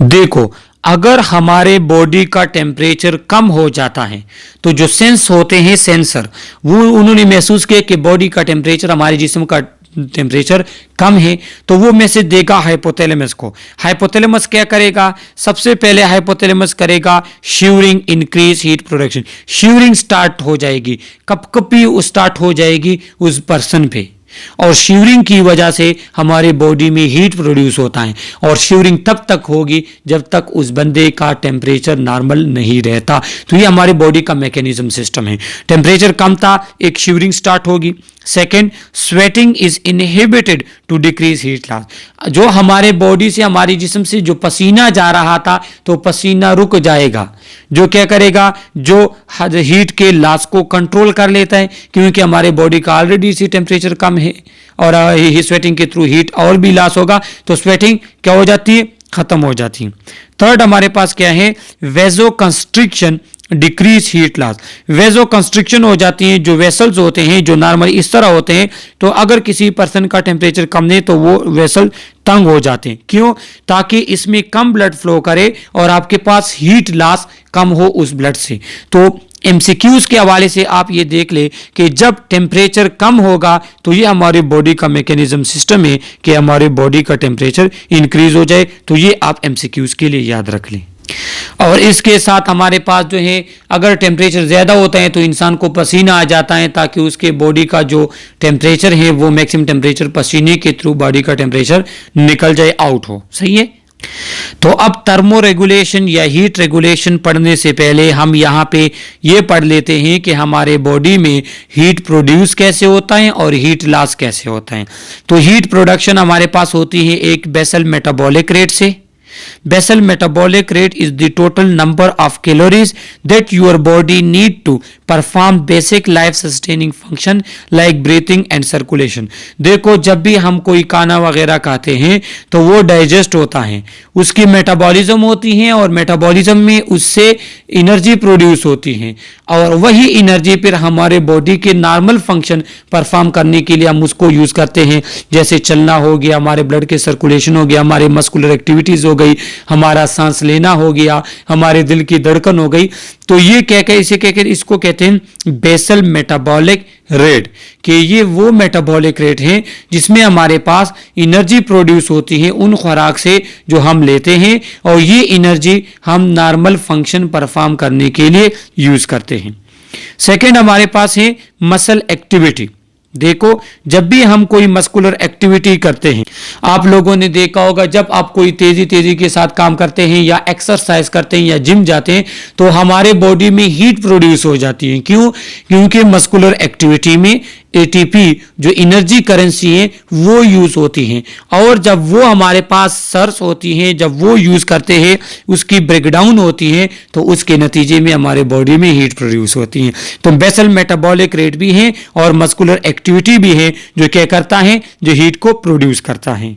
देखो अगर हमारे बॉडी का टेम्परेचर कम हो जाता है तो जो सेंस होते हैं सेंसर, वो उन्होंने महसूस किया कि बॉडी का टेम्परेचर, हमारे जिस्म का टेम्परेचर कम है, तो वो मैसेज देगा हाइपोथैलेमस को। हाइपोथैलेमस क्या करेगा, सबसे पहले हाइपोथैलेमस करेगा shivering, increase heat production. Shivering start हो जाएगी, कपकपी स्टार्ट हो जाएगी उस पर्सन पे, और शिवरिंग की वजह से हमारे बॉडी में हीट प्रोड्यूस होता है, और शिवरिंग तब तक होगी जब तक उस बंदे का टेम्परेचर नॉर्मल नहीं रहता। तो ये हमारे बॉडी का मैकेनिज्म सिस्टम है। टेम्परेचर कम था, एक शिवरिंग स्टार्ट होगी। Second, sweating is inhibited to decrease heat loss. जो हमारे बॉडी से, हमारी जिस्म से जो पसीना जा रहा था तो पसीना रुक जाएगा, जो क्या करेगा, जो हीट के लॉस को कंट्रोल कर लेता है, क्योंकि हमारे बॉडी का ऑलरेडी इसी टेम्परेचर कम है और स्वेटिंग के थ्रू हीट और भी लॉस होगा, तो स्वेटिंग क्या हो जाती है, खत्म हो जाती है। थर्ड हमारे पास क्या है, vasoconstriction decrease heat loss. Vasoconstriction हो जाती हैं, जो वेसल्स होते हैं जो नॉर्मली इस तरह होते हैं, तो अगर किसी पर्सन का टेम्परेचर कम नहीं तो वो वेसल तंग हो जाते हैं। क्यों, ताकि इसमें कम ब्लड फ्लो करे और आपके पास हीट लॉस कम हो उस ब्लड से। तो एमसीक्यूज के हवाले से आप ये देख ले कि जब टेम्परेचर कम होगा तो ये हमारे बॉडी का मैकेनिज्म सिस्टम है कि हमारे बॉडी का टेम्परेचर इंक्रीज हो जाए। तो ये आप एमसीक्यूज के लिए याद रख लें। और इसके साथ हमारे पास जो है, अगर टेम्परेचर ज़्यादा होता है तो इंसान को पसीना आ जाता है, ताकि उसके बॉडी का जो टेम्परेचर है वो मैक्सिमम टेम्परेचर पसीने के थ्रू बॉडी का टेम्परेचर निकल जाए, आउट हो। सही है, तो अब थर्मो रेगुलेशन या हीट रेगुलेशन पढ़ने से पहले हम यहाँ पे ये पढ़ लेते हैं कि हमारे बॉडी में हीट प्रोड्यूस कैसे होता है और हीट लॉस कैसे होता है। तो हीट प्रोडक्शन हमारे पास होती है एक बेसल मेटाबॉलिक रेट से। Basal metabolic rate is the total number of calories that your body need to perform basic life sustaining function like breathing and circulation। देखो जब भी हम कोई खाना वगैरह खाते हैं तो वो डाइजेस्ट होता है, उसकी मेटाबॉलिज्म होती है और मेटाबॉलिज्म में उससे एनर्जी प्रोड्यूस होती है और वही एनर्जी फिर हमारे बॉडी के नॉर्मल फंक्शन परफॉर्म करने के लिए हम उसको यूज करते हैं। जैसे चलना हो गया, हमारे ब्लड के सर्कुलेशन हो गया, हमारे मस्कुलर एक्टिविटीज हो गई, हमारा सांस लेना हो गया, हमारे दिल की धड़कन हो गई। तो ये इसको कहते हैं बेसल मेटाबॉलिक रेट, कि ये वो मेटाबॉलिक रेट है जिसमें हमारे पास एनर्जी प्रोड्यूस होती है उन खुराक से जो हम लेते हैं और ये एनर्जी हम नॉर्मल फंक्शन परफॉर्म करने के लिए यूज करते हैं। सेकंड हमारे पास है मसल एक्टिविटी। देखो जब भी हम कोई मस्कुलर एक्टिविटी करते हैं, आप लोगों ने देखा होगा जब आप कोई तेजी के साथ काम करते हैं या एक्सरसाइज करते हैं या जिम जाते हैं तो हमारे बॉडी में हीट प्रोड्यूस हो जाती है। क्यों? क्योंकि मस्कुलर एक्टिविटी में एटीपी जो एनर्जी करेंसी है वो यूज होती है और जब वो हमारे पास सर्स होती हैं, जब वो यूज करते हैं, उसकी ब्रेकडाउन होती है तो उसके नतीजे में हमारे बॉडी में हीट प्रोड्यूस होती है। तो बेसल मेटाबॉलिक रेट भी है और मस्कुलर एक्टिविटी भी है जो क्या करता है, जो हीट को प्रोड्यूस करता है।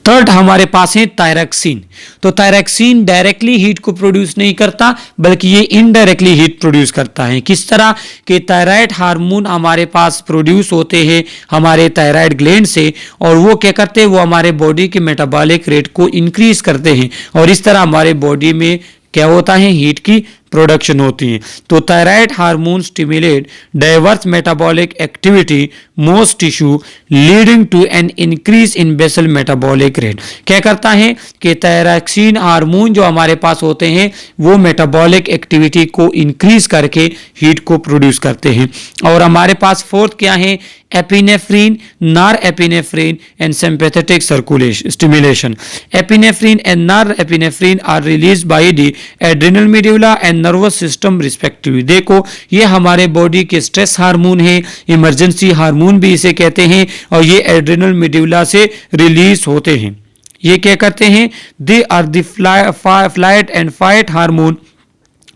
थर्ड हमारे पास है थायरॉक्सिन। तो थायरॉक्सिन डायरेक्टली हीट को प्रोड्यूस नहीं करता बल्कि ये इनडायरेक्टली हीट प्रोड्यूस करता है। किस तरह के थायराइड हार्मोन हमारे पास प्रोड्यूस होते हैं हमारे थायराइड ग्लैंड से और वो क्या करते हैं, वो हमारे बॉडी के मेटाबॉलिक रेट को इंक्रीज करते हैं और इस तरह हमारे बॉडी में क्या होता है, हीट की प्रोडक्शन होती है। तो thyroid hormone stimulate diverse metabolic activity most tissue leading to an increase in basal metabolic rate. क्या करता है कि थायरॉक्सिन हार्मोन जो हमारे पास होते हैं वो मेटाबॉलिक एक्टिविटी को इंक्रीज करके हीट को प्रोड्यूस करते हैं। और हमारे पास फोर्थ क्या है, epinephrine, nor epinephrine and sympathetic circulation stimulation. Epinephrine and nor epinephrine are release by the adrenal medulla and nervous system respectively. देखो ये हमारे बॉडी के स्ट्रेस हार्मोन है, इमरजेंसी हार्मोन भी इसे कहते हैं और ये एड्रिनल मेडुला से रिलीज होते हैं। ये क्या करते हैं, they are the flight and fight hormone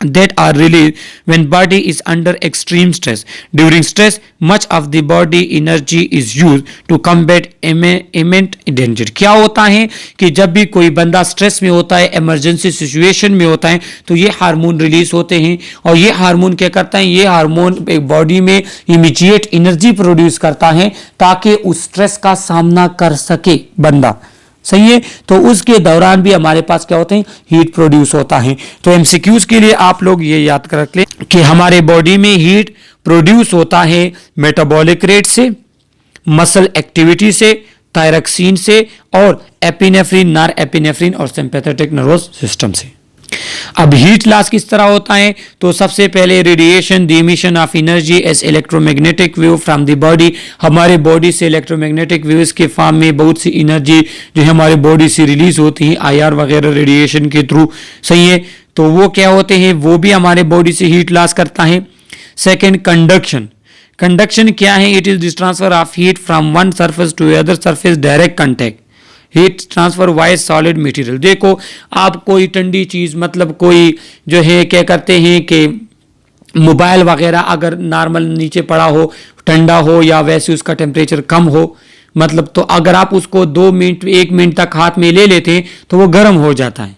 that are released when body is under extreme stress. During stress, much of the body energy is used to combat imminent danger. क्या होता है कि जब भी कोई बंदा स्ट्रेस में होता है, इमरजेंसी सिचुएशन में होता है तो ये हार्मोन रिलीज होते हैं और ये हार्मोन क्या करता है, ये हार्मोन एक बॉडी में इमीडिएट एनर्जी प्रोड्यूस करता है ताकि उस स्ट्रेस का सामना कर सके बंदा। सही है। तो उसके दौरान भी हमारे पास क्या होते हैं, हीट प्रोड्यूस होता है। तो एमसीक्यूज के लिए आप लोग ये याद कर रख लें कि हमारे बॉडी में हीट प्रोड्यूस होता है मेटाबॉलिक रेट से, मसल एक्टिविटी से, थायरॉक्सिन से और एपिनेफ्रिन, नॉर एपिनेफ्रिन और सिंपैथेटिक नर्वस सिस्टम से। अब हीट लॉस किस तरह होता है, तो सबसे पहले radiation, the emission of energy as electromagnetic wave from the body. हमारे बॉडी से इलेक्ट्रोमैग्नेटिक वेव्स के फॉर्म में बहुत सी एनर्जी जो है हमारे बॉडी से रिलीज होती है आईआर वगैरह रेडिएशन के थ्रू। सही है। तो वो क्या होते हैं, वो भी हमारे बॉडी से हीट लॉस करता है। Second conduction. कंडक्शन क्या है, it is the transfer of heat from one surface to other surface, direct contact. Heat transfer via solid material. देखो आप कोई ठंडी चीज मतलब कोई जो है क्या करते हैं कि मोबाइल वगैरह अगर नॉर्मल नीचे पड़ा हो, ठंडा हो या वैसे उसका टेम्परेचर कम हो, मतलब तो अगर आप उसको 2 मिनट 1 मिनट तक हाथ में ले लेते हैं तो वो गर्म हो जाता है।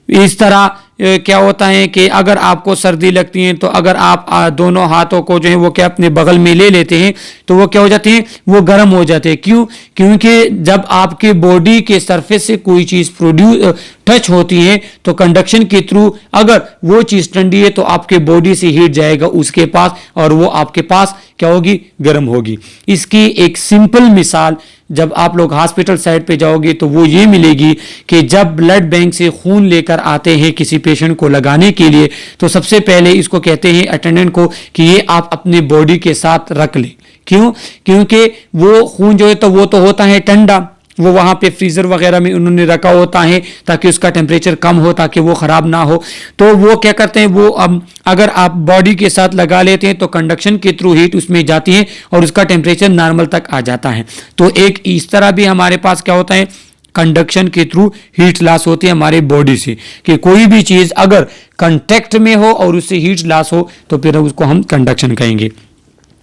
इस तरह क्या होता है कि अगर आपको सर्दी लगती है तो अगर आप दोनों हाथों को जो है वो क्या अपने बगल में ले लेते हैं तो वो क्या हो जाते हैं, वो गर्म हो जाते हैं। क्यों? क्योंकि जब आपके बॉडी के सरफेस से कोई चीज प्रोड्यूस टच होती है तो कंडक्शन के थ्रू अगर वो चीज ठंडी है तो आपके बॉडी से हीट जाएगा उसके पास और वो आपके पास क्या होगी, गर्म होगी। इसकी एक सिंपल मिसाल जब आप लोग हॉस्पिटल साइड पे जाओगे तो वो ये मिलेगी कि जब ब्लड बैंक से खून लेकर आते हैं किसी पेशेंट को लगाने के लिए तो सबसे पहले इसको कहते हैं अटेंडेंट को कि ये आप अपने बॉडी के साथ रख लें। क्यों? क्योंकि वो खून जो है तो वो तो होता है ठंडा वो वहाँ पे फ्रीज़र वगैरह में उन्होंने रखा होता है ताकि उसका टेम्परेचर कम हो, ताकि वो ख़राब ना हो। तो वो क्या करते हैं, वो अब अगर आप बॉडी के साथ लगा लेते हैं तो कंडक्शन के थ्रू हीट उसमें जाती है और उसका टेम्परेचर नॉर्मल तक आ जाता है। तो एक इस तरह भी हमारे पास क्या होता है, कंडक्शन के थ्रू हीट लॉस होती है हमारे बॉडी से, कि कोई भी चीज़ अगर कांटेक्ट में हो और उससे हीट लॉस हो तो फिर उसको हम कंडक्शन कहेंगे।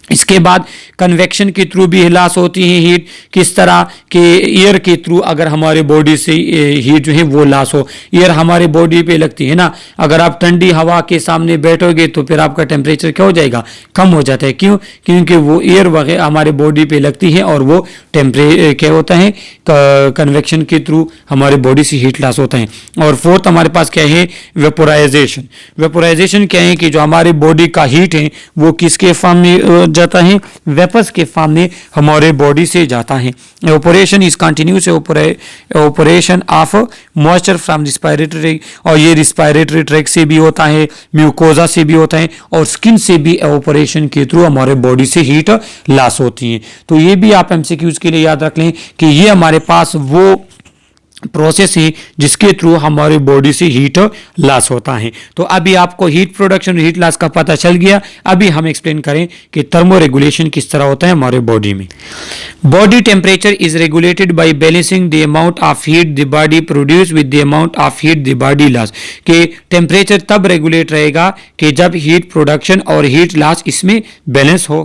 इसके बाद कन्वेक्शन के थ्रू भी लॉस होती है हीट, किस तरह के एयर के थ्रू अगर हमारे बॉडी से हीट जो है वो लॉस हो। एयर हमारे बॉडी पे लगती है ना, अगर आप ठंडी हवा के सामने बैठोगे तो फिर आपका टेम्परेचर क्या हो जाएगा, कम हो जाता है। क्यों? क्योंकि वो एयर वगैरह हमारे बॉडी पे लगती है और वो क्या होता है, कन्वेक्शन के थ्रू हमारे बॉडी से हीट लॉस होता है। और फोर्थ हमारे पास क्या है, वेपोराइजेशन। वेपोराइजेशन क्या है कि जो हमारी बॉडी का हीट है वो किसके फॉर्म में जाता है, वेपर्स के फॉर्म में हमारे बॉडी से जाता है। Evaporation is continuous evaporation of moisture from respiratory, और ये रिस्पायरेटरी ट्रैक से भी होता है, म्यूकोजा से भी होता है और स्किन से भी एवापोरेशन के थ्रू हमारे बॉडी से हीट लॉस होती है। तो ये भी आप एमसीक्यूज के लिए याद रख लें कि ये हमारे पास वो प्रोसेस है जिसके थ्रू हमारे बॉडी से हीट लॉस होता है। तो अभी आपको हीट प्रोडक्शन और हीट लॉस का पता चल गया। अभी हम एक्सप्लेन करें कि थर्मो रेगुलेशन किस तरह होता है हमारे बॉडी में। Body temperature is regulated by balancing the amount of heat the body produce with the amount of heat the body loss. कि टेम्परेचर तब रेगुलेट रहेगा कि जब हीट प्रोडक्शन और हीट लॉस इसमें बैलेंस हो।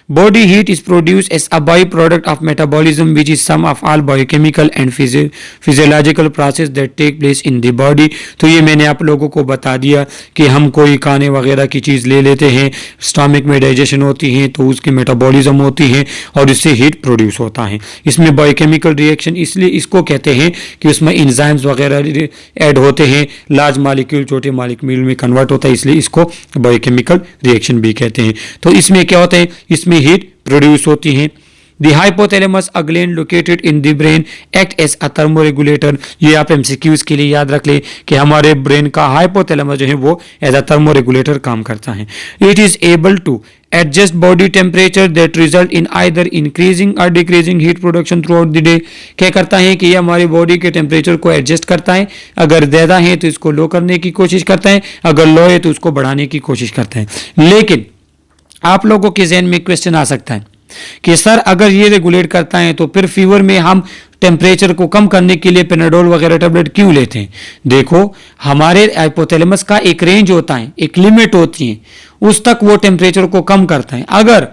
Body heat is produced as a byproduct of metabolism, which is sum of all biochemical and physiological process that take place in the body। तो ये मैंने आप लोगों को बता दिया कि हम कोई खाने वगैरह की चीज़ ले लेते हैं, स्टमक में डाइजेशन होती है तो उसकी मेटाबॉलिज्म होती है और इससे हीट प्रोड्यूस होता है। इसमें बायोकेमिकल रिएक्शन इसलिए इसको कहते हैं कि उसमें इंजाइम्स वगैरह ऐड होते हैं, लार्ज मालिक्यूल छोटे मालिक्यूल में कन्वर्ट होता है, इसलिए इसको बायोकेमिकल रिएक्शन भी कहते हैं। तो इसमें क्या होता है, इसमें हीट प्रोड्यूस होती है। The hypothalamus, a gland located in the brain, act as a thermoregulator। ये आप एमसीक्यूज के लिए याद रख ले कि हमारे ब्रेन का हाइपोथैलेमस जो है वो एज अ थर्मोरेगुलेटर काम करता है। It is able to adjust body temperature that result in either increasing or decreasing heat production throughout the day। क्या करता है कि ये हमारी बॉडी के टेम्परेचर को एडजस्ट करता है, अगर ज़्यादा है तो इसको लो करने की कोशिश करता है, अगर लो है तो उसको बढ़ाने की कोशिश करता है। लेकिन आप लोगों के जहन में क्वेश्चन आ सकता है कि सर अगर ये रेगुलेट करता है तो फिर फीवर में हम टेम्परेचर को कम करने के लिए पेनाडोल वगैरह टेबलेट क्यों लेते हैं। देखो हाइपोथैलेमस हाइपोथैलेमस का एक रेंज होता है, एक लिमिट होती है, उस तक वो टेम्परेचर को कम करता है। अगर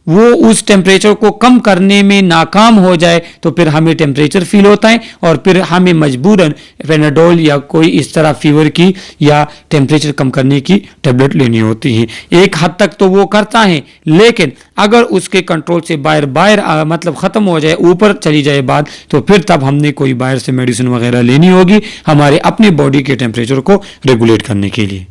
वो उस टेम्परेचर को कम करने में नाकाम हो जाए तो फिर हमें टेम्परेचर फील होता है और फिर हमें मजबूरन पेनाडोल या कोई इस तरह फीवर की या टेम्परेचर कम करने की टेबलेट लेनी होती है। एक हद तक तो वो करता है, लेकिन अगर उसके कंट्रोल से बाहर मतलब ख़त्म हो जाए, ऊपर चली जाए बात, तो फिर तब हमने कोई बाहर से मेडिसिन वगैरह लेनी होगी हमारे अपने बॉडी के टेम्परेचर को रेगुलेट करने के लिए।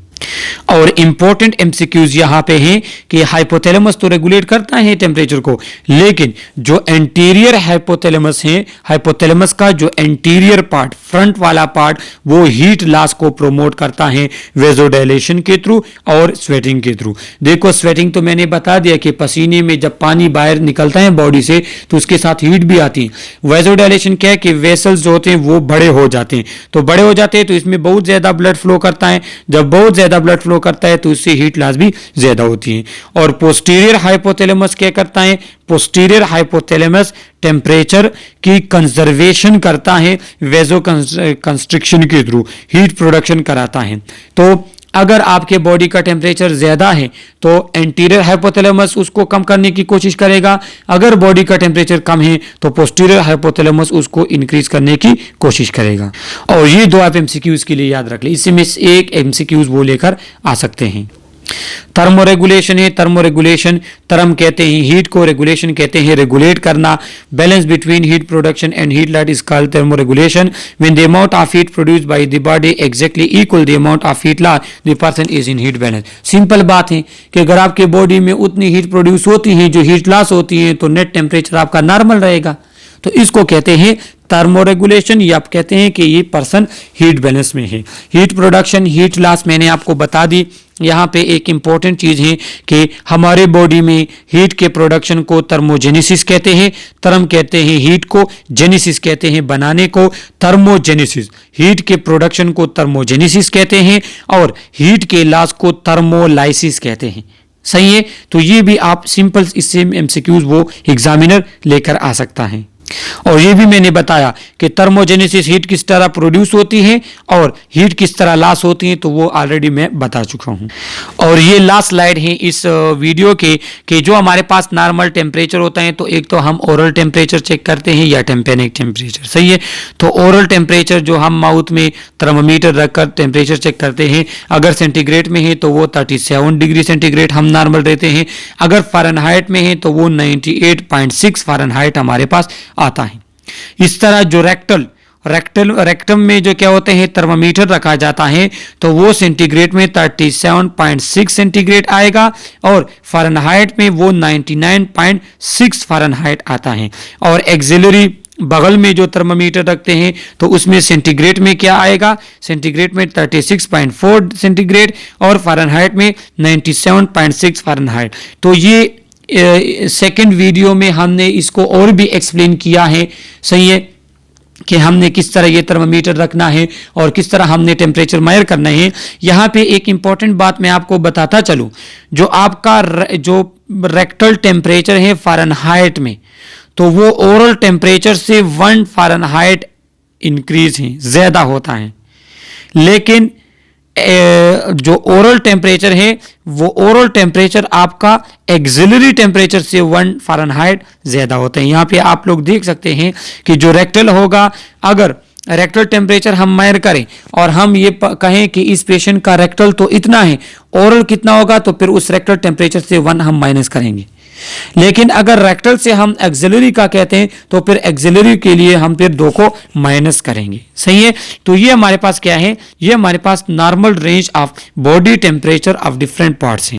और इंपॉर्टेंट एमसीक्यूज यहां पे हैं कि हाइपोथैलेमस तो रेगुलेट करता है टेम्परेचर को, लेकिन जो एंटीरियर हाइपोथैलेमस है, हाइपोथैलेमस का जो एंटीरियर पार्ट, फ्रंट वाला पार्ट, वो हीट लॉस को प्रोमोट करता है वेजोडाइलेशन के थ्रू और स्वेटिंग के थ्रू। देखो स्वेटिंग तो मैंने बता दिया कि पसीने में जब पानी बाहर निकलता है बॉडी से तो उसके साथ हीट भी आती है। वेजोडाइलेशन क्या है कि वेसल्स जो होते हैं वो बड़े हो जाते हैं, तो बड़े हो जाते हैं तो इसमें बहुत ज्यादा ब्लड फ्लो करता है, जब बहुत ज्यादा ब्लड फ्लो करता है तो इससे हीट लॉस भी ज्यादा होती है। और पोस्टीरियर हाइपोथैलेमस क्या करता है, पोस्टीरियर हाइपोथैलेमस टेम्परेचर की कंजर्वेशन करता है वेजो कंस्ट्रिक्शन के थ्रू, हीट प्रोडक्शन कराता है। तो अगर आपके बॉडी का टेम्परेचर ज्यादा है तो एंटीरियर हाइपोथैलेमस उसको कम करने की कोशिश करेगा, अगर बॉडी का टेम्परेचर कम है तो पोस्टीरियर हाइपोथैलेमस उसको इंक्रीज करने की कोशिश करेगा। और ये दो आप एमसीक्यूज के लिए याद रख ले, इसमें एक एमसीक्यूज वो लेकर आ सकते हैं। थर्मोरेगुलेशन है, थर्मोरेगुलेशन थर्म कहते हैं हीट को, रेगुलेशन कहते हैं रेगुलेट करना। Balance between heat production and heat loss is called thermoregulation. When the amount of heat produced by the body exactly equal the amount of heat loss, the person is in heat balance. Simple बात है कि अगर आपके body में उतनी heat produce होती है जो हीट लॉस होती है तो नेट टेम्परेचर आपका नॉर्मल रहेगा। तो इसको कहते हैं थर्मोरेगुलेशन, ये आप कहते हैं कि ये पर्सन हीट बैलेंस में है। हीट प्रोडक्शन, हीट लॉस मैंने आपको बता दी। यहाँ पे एक इम्पॉर्टेंट चीज़ है कि हमारे बॉडी में हीट के प्रोडक्शन को थर्मोजेनेसिस कहते हैं, थर्म कहते हैं हीट को, जेनेसिस कहते हैं बनाने को, थर्मोजेनेसिस। हीट के प्रोडक्शन को थर्मोजेनेसिस कहते हैं और हीट के लॉस को थर्मोलाइसिस कहते हैं। सही है, तो ये भी आप सिंपल इससे एमसीक्यूज वो एग्जामिनर लेकर आ सकता है। और ये भी मैंने बताया कि थर्मोजेनेसिस हीट किस तरह प्रोड्यूस होती है और हीट किस तरह लॉस होती है, तो वो ऑलरेडी मैं बता चुका हूं। और ये लास्ट स्लाइड है इस वीडियो के कि जो हमारे पास नॉर्मल टेम्परेचर होता है, तो एक तो हम ओरल टेम्परेचर चेक करते हैं या टेम्पेनिक टेम्परेचर। सही है, तो ओरल टेम्परेचर जो हम माउथ में थर्मामीटर रखकर टेम्परेचर चेक करते हैं, अगर सेंटीग्रेड में है तो वो 37 डिग्री सेंटीग्रेड हम नॉर्मल रहते हैं, अगर फ़ारेनहाइट में है तो वो 98.6 फ़ारेनहाइट हमारे पास आता है। इस तरह जो रेक्टम में जो क्या होते हैं थर्मामीटर रखा जाता है, तो वो सेंटीग्रेड में 37.6 सेंटीग्रेड आएगा और फ़ारेनहाइट में वो 99.6 फ़ारेनहाइट आता है। और एक्सिलरी बगल में जो थर्मामीटर रखते हैं तो उसमें सेंटीग्रेड में क्या आएगा, सेंटीग्रेड में 36.4 सेंटीग्रेड और फ़ारेनहाइट में 97.6 फ़ारेनहाइट। तो ये सेकंड वीडियो में हमने इसको और भी एक्सप्लेन किया है। सही है, कि हमने किस तरह ये थर्मामीटर रखना है और किस तरह हमने टेम्परेचर मेजर करना है। यहाँ पे एक इंपॉर्टेंट बात मैं आपको बताता चलूँ, जो आपका जो रेक्टल टेम्परेचर है फ़ारेनहाइट में, तो वो ओरल टेम्परेचर से 1 फ़ारेनहाइट इंक्रीज है, ज़्यादा होता है। लेकिन जो ओरल टेम्परेचर है वो ओरल टेम्परेचर आपका एक्सिलरी टेम्परेचर से 1 फ़ारेनहाइट ज़्यादा होते हैं। यहाँ पे आप लोग देख सकते हैं कि जो रेक्टल होगा, अगर रेक्टल टेम्परेचर हम मेजर करें और हम ये कहें कि इस पेशेंट का रेक्टल तो इतना है, ओरल कितना होगा, तो फिर उस रेक्टल टेम्परेचर से 1 हम माइनस करेंगे। लेकिन अगर रेक्टल से हम एक्सिलरी का कहते हैं तो फिर एक्सिलरी के लिए हम फिर 2 को माइनस करेंगे। सही है, तो ये हमारे पास क्या है, ये हमारे पास normal range of body temperature of different parts हैं।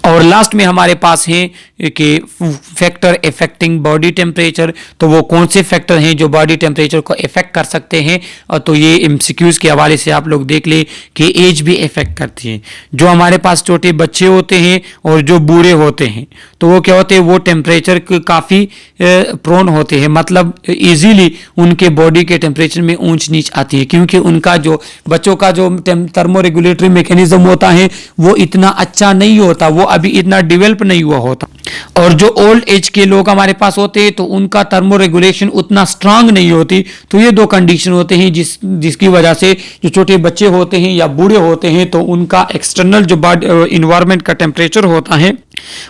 और लास्ट में हमारे पास है कि फैक्टर इफेक्टिंग बॉडी टेम्परेचर, तो वो कौन से फैक्टर हैं जो बॉडी टेम्परेचर को इफेक्ट कर सकते हैं। और तो ये एमसीक्यूज के हवाले से आप लोग देख ले कि एज भी इफेक्ट करती है। जो हमारे पास छोटे बच्चे होते हैं और जो बूढ़े होते हैं, तो वो क्या होते हैं, वो टेम्परेचर काफ़ी प्रोन होते हैं, मतलब इजीली उनके बॉडी के टेम्परेचर में ऊंच नीच आती है, क्योंकि उनका जो बच्चों का जो थर्मोरेगुलेटरी मैकेनिज्म होता है वो इतना अच्छा नहीं होता, वो अभी इतना डेवलप नहीं हुआ होता। और जो ओल्ड एज के लोग हमारे पास होते हैं तो उनका थर्मोरेगुलेशन उतना स्ट्रांग नहीं होती। तो ये 2 कंडीशन होते हैं जिसकी वजह से जो छोटे बच्चे होते हैं या बूढ़े होते हैं तो उनका एक्सटर्नल जो इन्वायरमेंट का टेम्परेचर होता है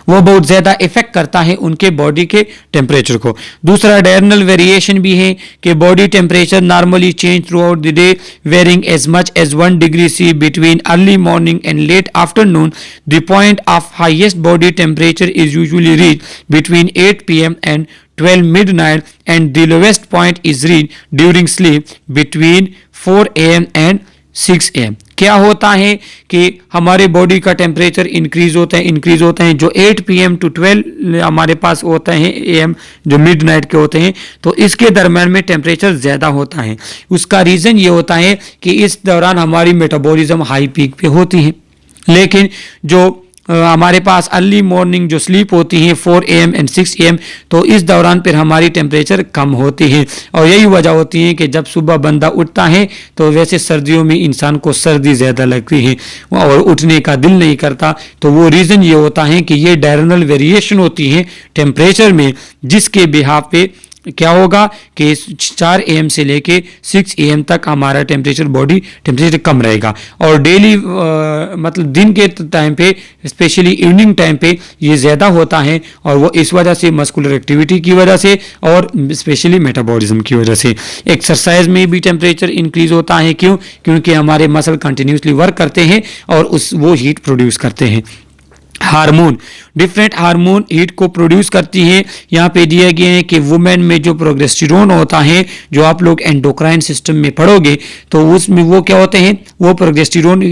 वो बहुत ज़्यादा इफेक्ट करता है उनके बॉडी के टेम्परेचर को। दूसरा डायरनल वेरिएशन भी है कि body temperature normally change throughout the day, varying as much as 1 degree C between early morning and late afternoon. The point of highest body temperature is usually reached between 8 p.m. and 12 midnight, and the lowest point is reached during sleep between 4 a.m. and 6 a.m. क्या होता है कि हमारे body का temperature increase होता है जो 8 p.m. to 12 हमारे पास होता है AM, जो मिडनाइट के होते हैं, तो इसके दरम्यान में टेम्परेचर ज़्यादा होता है। उसका रीज़न ये होता है कि इस दौरान हमारी मेटाबॉलिज्म हाई पीक पे होती है। लेकिन जो हमारे पास अर्ली मॉर्निंग जो स्लीप होती है 4 AM एंड 6 AM, तो इस दौरान फिर हमारी टेम्परेचर कम होती है। और यही वजह होती है कि जब सुबह बंदा उठता है तो वैसे सर्दियों में इंसान को सर्दी ज़्यादा लगती है और उठने का दिल नहीं करता। तो वो रीज़न ये होता है कि ये डायरनल वेरिएशन होती है टेम्परेचर में, जिसके बिहाफ पे क्या होगा कि 4 AM से लेके 6 AM तक हमारा बॉडी टेम्परेचर कम रहेगा। और डेली मतलब दिन के टाइम पे, स्पेशली इवनिंग टाइम पे ये ज़्यादा होता है, और वो इस वजह से मस्कुलर एक्टिविटी की वजह से और स्पेशली मेटाबॉलिज्म की वजह से। एक्सरसाइज में भी टेम्परेचर इंक्रीज होता है, क्यों? क्योंकि हमारे मसल कंटिन्यूसली वर्क करते हैं और वो हीट प्रोड्यूस करते हैं। हार्मोन, डिफरेंट हार्मोन हीट को प्रोड्यूस करती है। यहाँ पे दिया गया है कि वुमेन में जो प्रोजेस्टेरोन होता है, जो आप लोग एंडोक्राइन सिस्टम में पढ़ोगे, तो उसमें वो क्या होते हैं, वो प्रोजेस्टेरोन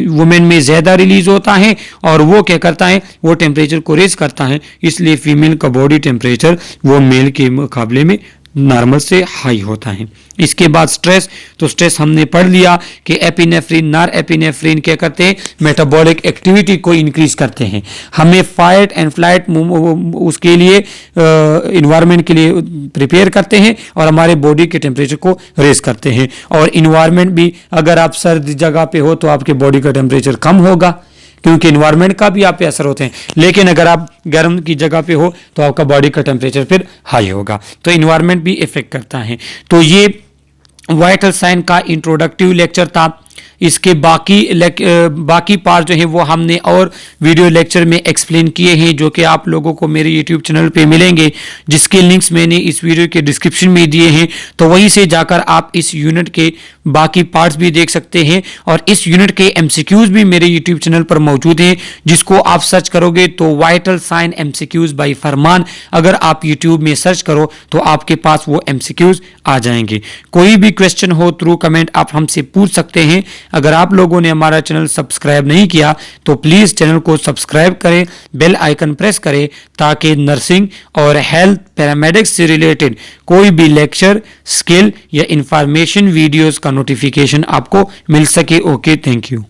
वुमेन में ज़्यादा रिलीज होता है और वो क्या करता है, वो टेम्परेचर को रेज करता है। इसलिए फीमेल का बॉडी टेम्परेचर वो मेल के मुकाबले में नॉर्मल से हाई होता है। इसके बाद स्ट्रेस, तो स्ट्रेस हमने पढ़ लिया कि एपिनेफ्रिन, नॉर एपिनेफ्रिन क्या करते हैं, मेटाबॉलिक एक्टिविटी को इंक्रीज करते हैं, हमें फाइट एंड फ्लाइट उसके लिए इन्वायरमेंट के लिए प्रिपेयर करते हैं और हमारे बॉडी के टेम्परेचर को रेज करते हैं। और इन्वायरमेंट भी, अगर आप सर्द जगह पे हो तो आपके बॉडी का टेम्परेचर कम होगा क्योंकि इन्वायरमेंट का भी आप पे असर होते हैं, लेकिन अगर आप गर्म की जगह पे हो तो आपका बॉडी का टेम्परेचर फिर हाई होगा। तो इन्वायरमेंट भी इफेक्ट करता है। तो ये वाइटल साइन का इंट्रोडक्टिव लेक्चर था। इसके बाकी पार्ट जो है वो हमने और वीडियो लेक्चर में एक्सप्लेन किए हैं, जो कि आप लोगों को मेरे यूट्यूब चैनल पे मिलेंगे, जिसके लिंक्स मैंने इस वीडियो के डिस्क्रिप्शन में दिए हैं। तो वहीं से जाकर आप इस यूनिट के बाकी पार्ट्स भी देख सकते हैं और इस यूनिट के एमसीक्यूज भी मेरे यूट्यूब चैनल पर मौजूद हैं, जिसको आप सर्च करोगे तो वाइटल साइन एमसीक्यूज बाय फरमान, अगर आप यूट्यूब में सर्च करो तो आपके पास वो एमसीक्यूज आ जाएंगे। कोई भी क्वेश्चन हो थ्रू कमेंट आप हमसे पूछ सकते हैं। अगर आप लोगों ने हमारा चैनल सब्सक्राइब नहीं किया तो प्लीज चैनल को सब्सक्राइब करें, बेल आइकन प्रेस करें, ताकि नर्सिंग और हेल्थ पैरामेडिक्स से रिलेटेड कोई भी लेक्चर, स्किल या इंफॉर्मेशन वीडियोस का नोटिफिकेशन आपको मिल सके। Okay, thank you.